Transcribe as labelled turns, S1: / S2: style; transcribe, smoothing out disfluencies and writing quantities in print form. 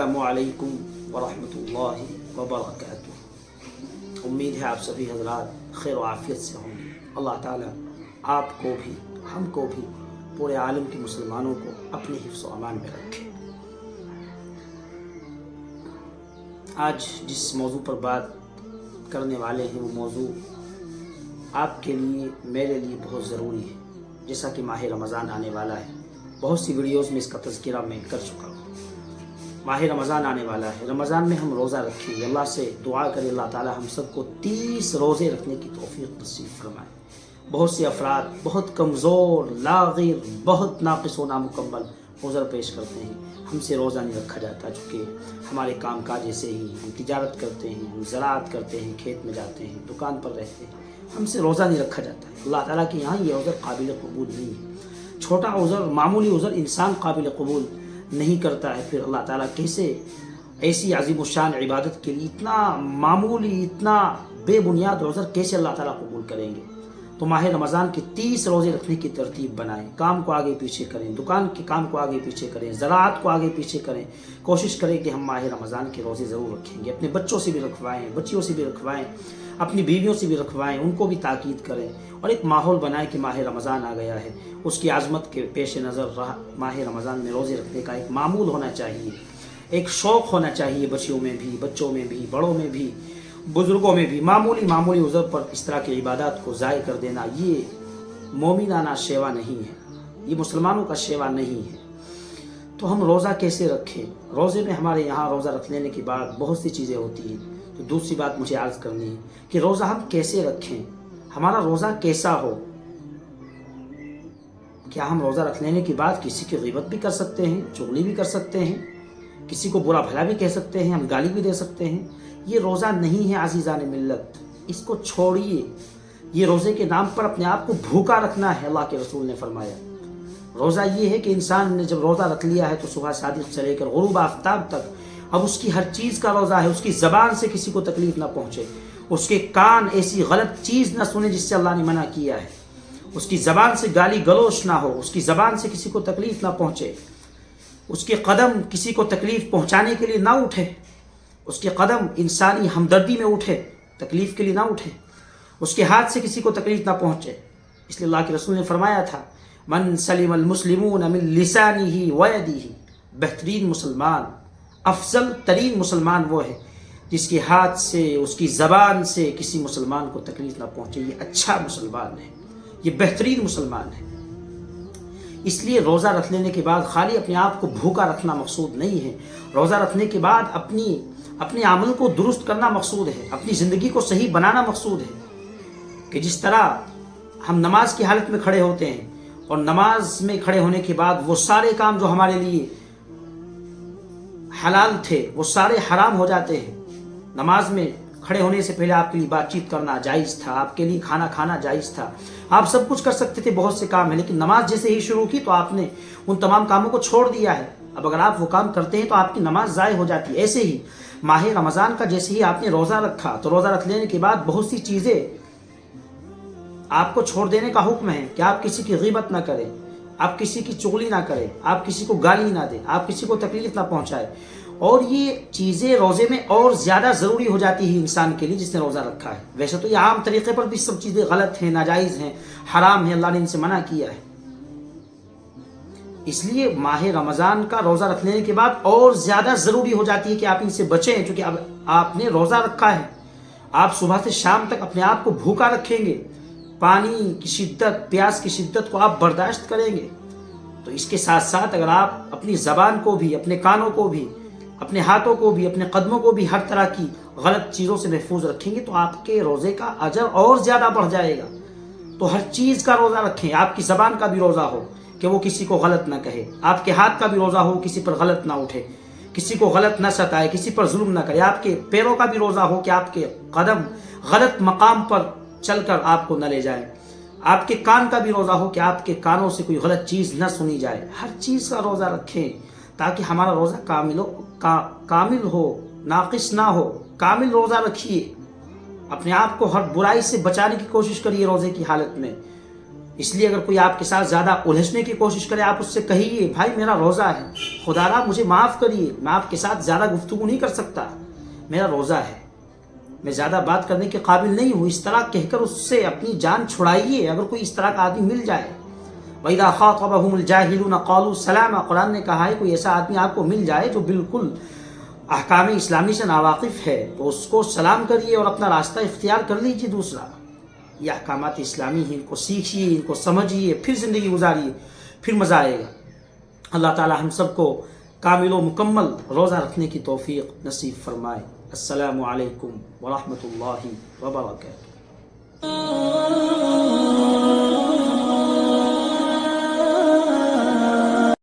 S1: अस्सलामु अलैकुम वरहमतुल्लाहि वबरकातुह। उम्मीद है आप सभी हज़रात खैर व आफ़ियत से होंगे। अल्लाह ताला आपको भी हमको भी पूरे आलम के मुसलमानों को अपने हिफ्ज़ व अमान में रखे। आज जिस मौजू पर बात करने वाले हैं वो मौजू आपके लिए मेरे लिए बहुत ज़रूरी है। जैसा कि माह रमज़ान आने वाला है, बहुत सी वीडियोस में इसका तज़किरा मैं कर चुका हूँ। माह रमज़ान आने वाला है, रमज़ान में हम रोज़ा रखेंगे। अल्लाह से दुआ करें अल्लाह ताला हम सबको 30 रोज़े रखने की तौफ़ीक़ नसीब फरमाए। बहुत से अफराद बहुत कमज़ोर, लाग़िर, बहुत नाक़िस व नामुकम्मल उज़र पेश करते हैं, हमसे रोज़ा नहीं रखा जाता। चूँकि हमारे काम काज ऐसे ही, हम तिजारत करते हैं, हम ज़राअत करते हैं, खेत में जाते हैं, दुकान पर रहते हैं, हमसे रोज़ा नहीं रखा जाता है। अल्लाह ताला के यहाँ ये उज़र काबिल कबूल नहीं है। छोटा उज़र, मामूली उज़र इंसान काबिल कबूल नहीं करता है, फिर अल्लाह ताला कैसे ऐसी अज़ीमुश्शान इबादत के लिए इतना मामूली, इतना बेबुनियाद उज़र कैसे अल्लाह ताला कबूल करेंगे। तो माह रमज़ान के 30 रोज़े रखने की तरतीब बनाएं। काम को आगे पीछे करें, दुकान के काम को आगे पीछे करें, ज़राअत को आगे पीछे करें। कोशिश करें कि हम माह रमज़ान के रोज़े ज़रूर रखेंगे। अपने बच्चों से भी रखवाएं, बच्चियों से भी रखवाएं, अपनी बीवियों से भी रखवाएं, उनको भी ताकीद करें और एक माहौल बनाएं कि माह रमज़ान आ गया है, उसकी आज़मत के पेश नज़र माह रमज़ान में रोज़े रखने का एक मामूल होना चाहिए, एक शौक़ होना चाहिए। बच्चियों में भी, बच्चों में भी, बड़ों में भी, बुज़ुर्गों में भी। मामूली उज़र पर इस तरह की इबादत को ज़ाय कर देना ये मोमिनाना शेवा नहीं है, ये मुसलमानों का शेवा नहीं है। तो हम रोज़ा कैसे रखें? रोज़े में हमारे यहाँ रोज़ा रख लेने के बाद बहुत सी चीज़ें होती हैं। तो दूसरी बात मुझे अर्ज़ करनी है कि रोज़ा हम कैसे रखें, हमारा रोज़ा कैसा हो। क्या हम रोज़ा रख लेने के बाद किसी की ग़ीबत भी कर सकते हैं, चुगली भी कर सकते हैं, किसी को बुरा भला भी कह सकते हैं, हम गाली भी दे सकते हैं? ये रोज़ा नहीं है अज़ीज़ान मिल्लत, इसको छोड़िए। ये रोज़े के नाम पर अपने आप को भूखा रखना है। अल्लाह के रसूल ने फरमाया रोज़ा ये है कि इंसान ने जब रोज़ा रख लिया है तो सुबह सादिक से लेकर ग़ुरूब आफ्ताब तक अब उसकी हर चीज़ का रोज़ा है। उसकी ज़बान से किसी को तकलीफ़ ना पहुँचे, उसके कान ऐसी गलत चीज़ ना सुने जिससे अल्लाह ने मना किया है, उसकी ज़बान से गाली गलोच ना हो, उसकी ज़बान से किसी को तकलीफ़ ना पहुँचे, उसके कदम किसी को तकलीफ़ पहुँचाने के लिए ना उठे, उसके कदम इंसानी हमदर्दी में उठे, तकलीफ़ के लिए ना उठे, उसके हाथ से किसी को तकलीफ़ ना पहुँचे। इसलिए अल्लाह के रसूल ने फरमाया था मन सलिमल मुस्लिमून मिन लिसानिही व यदिही, बेहतरीन मुसलमान, अफजल तरीन मुसलमान वो है जिसके हाथ से, उसकी ज़बान से किसी मुसलमान को तकलीफ़ ना पहुँचे। ये अच्छा मुसलमान है, ये बेहतरीन मुसलमान है। इसलिए रोज़ा रख लेने के बाद खाली अपने आप को भूखा रखना मकसूद नहीं है। रोज़ा रखने के बाद अपने अमल को दुरुस्त करना मकसूद है, अपनी ज़िंदगी को सही बनाना मकसूद है। कि जिस तरह हम नमाज की हालत में खड़े होते हैं और नमाज में खड़े होने के बाद वो सारे काम जो हमारे लिए हलाल थे वो सारे हराम हो जाते हैं। नमाज में खड़े होने से पहले आपके लिए बातचीत करना जायज़ था, आपके लिए खाना खाना जायज़ था, आप सब कुछ कर सकते थे, बहुत से काम है। लेकिन नमाज जैसे ही शुरू की तो आपने उन तमाम कामों को छोड़ दिया है। अब अगर आप वो काम करते हैं तो आपकी नमाज ज़ाय हो जाती है। ऐसे ही माह रमज़ान का जैसे ही आपने रोज़ा रखा तो रोज़ा रख लेने के बाद बहुत सी चीज़ें आपको छोड़ देने का हुक्म है कि आप किसी की ग़ीबत ना करें, आप किसी की चुगली ना करें, आप किसी को गाली ना दें, आप किसी को तकलीफ़ ना पहुँचाएं। और ये चीज़ें रोज़े में और ज़्यादा ज़रूरी हो जाती है इंसान के लिए जिसने रोज़ा रखा है। वैसे तो ये आम तरीक़े पर भी सब चीज़ें गलत हैं, नाजायज़ हैं, हराम है, अल्लाह ने इनसे मना किया है। इसलिए माह रमज़ान का रोज़ा रख लेने के बाद और ज़्यादा ज़रूरी हो जाती है कि आप इनसे बचें। क्योंकि अब आपने रोज़ा रखा है, आप सुबह से शाम तक अपने आप को भूखा रखेंगे, पानी की शिद्दत, प्यास की शिद्दत को आप बर्दाश्त करेंगे। तो इसके साथ साथ अगर आप अपनी ज़बान को भी, अपने कानों को भी, अपने हाथों को भी, अपने कदमों को भी हर तरह की गलत चीज़ों से महफूज रखेंगे तो आपके रोज़े का अजर और ज़्यादा बढ़ जाएगा। तो हर चीज़ का रोज़ा रखें। आपकी ज़बान का भी रोज़ा हो कि वो किसी को गलत ना कहे, आपके हाथ का भी रोज़ा हो किसी पर गलत ना उठे, किसी को गलत ना सताए, किसी पर जुल्म ना करे। आपके पैरों का भी रोज़ा हो कि आपके कदम गलत मकाम पर चलकर आपको न ले जाए। आपके कान का भी रोज़ा हो कि आपके कानों से कोई गलत चीज़ न सुनी जाए। हर चीज़ का रोज़ा रखें ताकि हमारा रोज़ा कामिल हो, नाक़िस ना हो। कामिल रोज़ा रखिए, अपने आप को हर बुराई से बचाने की कोशिश करिए रोज़े की हालत में। اس لیے اگر کوئی آپ کے ساتھ زیادہ الجھنے کی کوشش کرے آپ اس سے کہیے بھائی میرا روزہ ہے، خدا را مجھے معاف کریے، میں آپ کے ساتھ زیادہ گفتگو نہیں کر سکتا، میرا روزہ ہے، میں زیادہ بات کرنے کے قابل نہیں ہوں، اس طرح کہہ کر اس سے اپنی جان چھڑائیے اگر کوئی اس طرح کا آدمی مل جائے۔ وَإِذَا خَاطَبَهُمُ الْجَاهِلُونَ قَالُوا سَلَامًا، قرآن نے کہا ہے کوئی ایسا آدمی آپ کو مل جائے جو بالکل احکام اسلامی سے ناواقف ہے تو اس کو سلام کریے اور اپنا راستہ اختیار کر لیجیے دوسرا۔ یہ احکامات اسلامی ہیں، ان کو سیکھیے، ان کو سمجھیے، پھر زندگی گزاریے، پھر مزہ آئے گا۔ اللہ تعالی ہم سب کو کامل و مکمل روزہ رکھنے کی توفیق نصیب فرمائے۔ السلام علیکم ورحمۃ اللہ وبرکاتہ۔